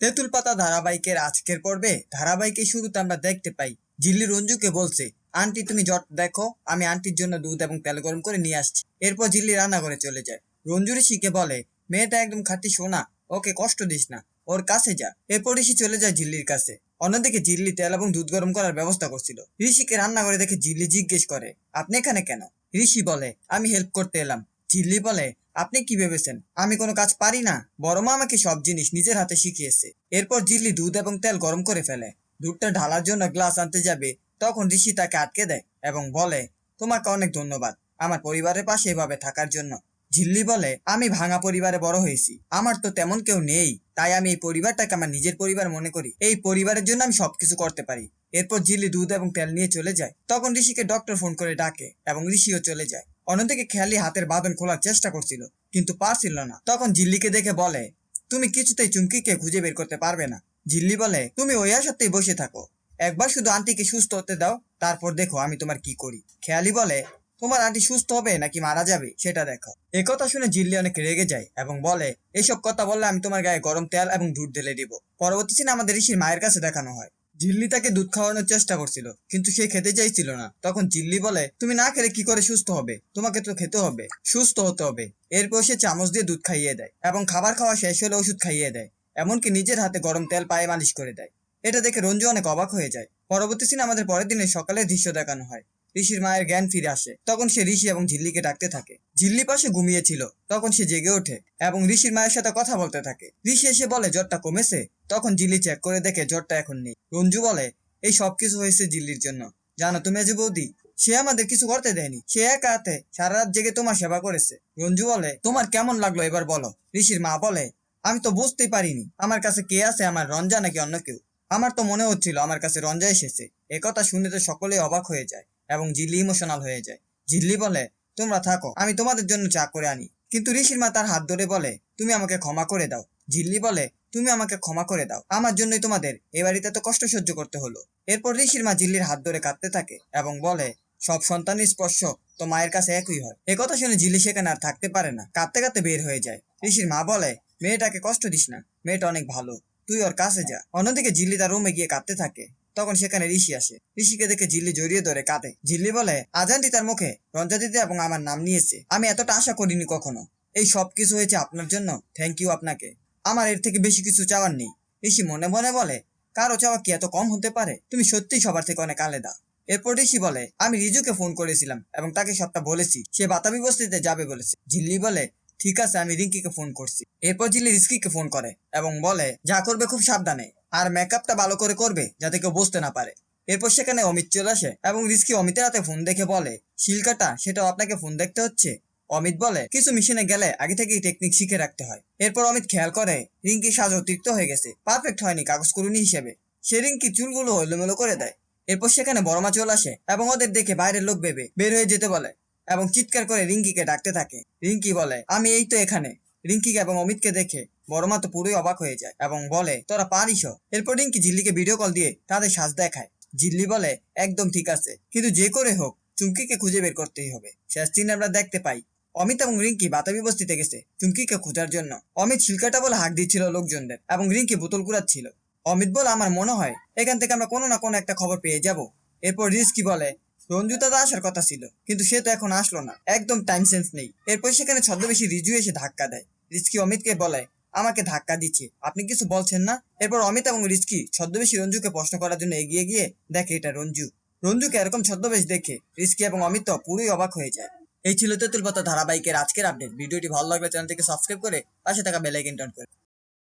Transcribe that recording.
তেঁতুল পাতা ধারাবাহিকের আজকের পর্বে ধারাবাহিকের শুরুতে আমরা দেখতে পাই ঝিল্লি রঞ্জুকে বলছে, আন্টি তুমি জট দেখো, আমি আন্টির জন্য দুধ এবং তেল গরম করে নিয়ে আসছি। এরপর ঝিল্লি রান্নাঘরে চলে যায়। রঞ্জু ঋষিকে বলে, মেয়েটা একদম খাঁটি সোনা, ওকে কষ্ট দিস না, ওর কাছে যা। এরপর ঋষি চলে যায় ঝিল্লির কাছে। অন্যদিকে ঝিল্লি তেল এবং দুধ গরম করার ব্যবস্থা করছিল। ঋষিকে রান্নাঘরে দেখে ঝিল্লি জিজ্ঞেস করে, আপনি এখানে কেন? ঋষি বলে, আমি হেল্প করতে এলাম। ঝিল্লি বলে, আপনি কি ভেবেছেন আমি কোনো কাজ পারি না? বড় মা আমাকে সব জিনিস নিজের হাতে শিখিয়েছে। এরপর ঝিল্লি দুধ এবং তেল গরম করে ফেলে। দুধটা ঢালার জন্য গ্লাস আনতে যাবে, তখন ঋষি তাকে আটকে দেয় এবং বলে, তোমাকে অনেক ধন্যবাদ আমার পরিবারের পাশে এভাবে থাকার জন্য। ঝিল্লি বলে, আমি ভাঙা পরিবারে বড় হয়েছি, আমার তো তেমন কেউ নেই, তাই আমি এই পরিবারটাকে আমার নিজের পরিবার মনে করি। এই পরিবারের জন্য আমি সবকিছু করতে পারি। এরপর ঝিল্লি দুধ এবং তেল নিয়ে চলে যায়। তখন ঋষিকে ডক্টর ফোন করে ডাকে এবং ঋষিও চলে যায়। অন্যদিকে খেয়ালি হাতের বাঁধন খোলার চেষ্টা করছিল, কিন্তু পারছিল না। তখন ঝিল্লিকে দেখে বলে, তুমি কিছুতেই চুমকিকে খুঁজে বের করতে পারবে না। ঝিল্লি বলে, তুমি ওই আশাতেই বসে থাকো, একবার শুধু আন্টিকে সুস্থ হতে দাও, তারপর দেখো আমি তোমার কি করি। খেয়ালি বলে, তোমার আন্টি সুস্থ হবে নাকি মারা যাবে সেটা দেখো। একথা শুনে ঝিল্লি অনেক রেগে যায় এবং বলে, এসব কথা বললে আমি তোমার গায়ে গরম তেল এবং দুধ ঢেলে দিব। পরবর্তী সিনে আমাদের ঋষির মায়ের কাছে দেখানো হয়। ঝিল্লি তাকে দুধ খাওয়ানোর চেষ্টা করছিল, কিন্তু সে খেতে চাইছিল না। তখন ঝিল্লি বলে, তুমি না খেলে কি করে সুস্থ হবে? তোমাকে তো খেতে হবে, সুস্থ হতে হবে। এরপর সে চামচ দিয়ে দুধ খাইয়ে দেয় এবং খাবার খাওয়া শেষ হলে ওষুধ খাইয়ে দেয়, এমনকি নিজের হাতে গরম তেল পায়ে মালিশ করে দেয়। এটা দেখে রঞ্জু অনেক অবাক হয়ে যায়। পরবর্তী সিনে আমাদের পরের দিনে সকালের দৃশ্য দেখানো হয়। ঋষির মায়ের জ্ঞান ফিরে আসে। তখন সে ঋষি এবং ঝিল্লিকে ডাকতে থাকে। ঝিল্লি পাশে ঘুমিয়েছিল। তখন সে জেগে ওঠে এবং ঋষির মায়ের সাথে কথা বলতে থাকে। ঋষি এসে বলে, জ্বরটা কমেছে? তখন ঝিল্লি চেক করে দেখে জ্বরটা এখন নেই। রঞ্জু বলে, এই সবকিছু হয়েছে ঝিল্লির জন্য। জানো তুমি আজ বৌদি, সে আমাদের কিছু করতে দেয়নি, সে একা হাতে সারা রাত জেগে তোমার সেবা করেছে। রঞ্জু বলে, তোমার কেমন লাগলো এবার বলো। ঋষির মা বলে, আমি তো বুঝতেই পারিনি আমার কাছে কে আছে, আমার রঞ্জা নাকি অন্য কেউ। আমার তো মনে হচ্ছিল আমার কাছে রঞ্জা এসেছে। একথা শুনে তো সকলেই অবাক হয়ে যায় এবং ঝিল্লি ইমোশনাল হয়ে যায়। ঝিল্লি বলে, তোমরা থাকো, আমি তোমাদের জন্য চা করে আনি। কিন্তু ঋষির মা তার হাত ধরে বলে, তুমি আমাকে ক্ষমা করে দাও। ঝিল্লি বলে, তুমি আমাকে ক্ষমা করে দাও, আমার জন্যই তোমাদের এ বাড়িতে তো কষ্ট সহ্য করতে হলো। এরপর ঋষির মা ঝিল্লির হাত ধরে কাঁদতে থাকে এবং বলে, সব সন্তানের স্পর্শ তো মায়ের কাছে একই হয়। একথা শুনে ঝিল্লি সেখানে আর থাকতে পারে না, কাঁদতে কাঁদতে বের হয়ে যায়। ঋষির মা বলে, মেয়েটাকে কষ্ট দিস না, মেয়েটা অনেক ভালো, তুই ওর কাছে যা। অন্যদিকে ঝিল্লি তার রুমে গিয়ে কাঁদতে থাকে। তখন সেখানে ঋষি আসে। ঋষিকে দেখে ঝিল্লি জড়িয়ে ধরে কাঁদে। ঝিল্লি বলে, আজানটি তার মুখে রঞ্জা দিদি এবং আমার নাম নিয়েছে, আমি এতটা আশা করিনি কখনো। এই সব কিছু হয়েছে আপনার জন্য, থ্যাংক ইউ আপনাকে, আমার এর থেকে বেশি কিছু চাওয়ার নেই। ঋষি মনে মনে বলে, কারো চাওয়া কি এত কম হতে পারে? তুমি সত্যিই সবার থেকে অনেক আলাদা। এরপর ঋষি বলে, আমি রিজুকে ফোন করেছিলাম এবং তাকে সবটা বলেছি, সে বাতাবি বস্তিতে যাবে বলেছে। ঝিল্লি বলে, ঠিক আছে, আমি রিঙ্কিকে ফোন করছি। এরপর ঝিল্লি রিস্কিকে ফোন করে এবং বলে, যা করবে খুব সাবধানে, আর মেকআপটা ভালো করে করবে যাতে কেউ বুঝতে না পারে। এরপর সেখানে অমিত চলে আসে এবং রিস্কি অমিতের হাতে ফোন দেখে বলে, শিলকাটা সেটাও আপনাকে ফোন দেখতে হচ্ছে? অমিত বলে, কিছু মিশনে গেলে আগে থেকেই টেকনিক শিখে রাখতে হয়। এরপর অমিত খেয়াল করে রিঙ্কি সাজ অতিরিক্ত হয়ে গেছে, পারফেক্ট হয়নি কাগজ কুড়ুনি হিসেবে। সে রিঙ্কি চুলগুলো এলোমেলো করে দেয়। এরপর সেখানে বড়মা চলে আসে এবং ওদের দেখে বাইরের লোক ভেবে বের হয়ে যেতে বলে এবং চিৎকার করে রিঙ্কিকে ডাকতে থাকে। রিঙ্কি বলে, আমি এই তো এখানে। রিঙ্কিকে এবং অমিতকে দেখে বড়মা তো পুরোই অবাক হয়ে যায় এবং বলে, তোরা পারিস? এরপর রিঙ্কি ঝিল্লিকে ভিডিও কল দিয়ে তাদের সাজ দেখায়। ঝিল্লি বলে, একদম ঠিক আছে, কিন্তু যে করে হোক চুমকিকে খুঁজে বের করতেই হবে। শেষ দিন আমরা দেখতে পাই অমিত এবং রিঙ্কি বাতাবি বস্তিতে গেছে চুমকিকে খোঁজার জন্য। অমিত শিলকাটা বলে হাঁক দিচ্ছিল লোকজনদের এবং রিঙ্কি বোতল কুড়াচ্ছিল। অমিত বলে, আমার মনে হয় এখান থেকে আমরা কোনো না কোনো একটা খবর পেয়ে যাব। এরপর রিস্কি বলে, রঞ্জু দাদা আসার কথা ছিল, কিন্তু সে তো এখন আসলো না, একদম টাইম সেন্স নেই। এরপর সেখানে ছদ্মবেশী রিজু এসে ধাক্কা দেয়। রিস্কি অমিতকে বলে, আমাকে ধাক্কা দিচ্ছে, আপনি কিছু বলছেন না? এরপর অমিত এবং রিস্কি ছদ্মবেশী রঞ্জুকে প্রশ্ন করার জন্য এগিয়ে গিয়ে দেখে এটা রঞ্জু। রঞ্জুকে এরকম ছদ্মবেশ দেখে রিস্কি এবং অমিত তো পুরোই অবাক হয়ে যায়। এই ছিল তেঁতুল পাতা ধারাবাহিকের আজকের আপডেট। ভিডিওটি ভালো লাগলে চ্যানেলটিকে সাবস্ক্রাইব করে পাশে থাকা বেল আইকনটি অন করে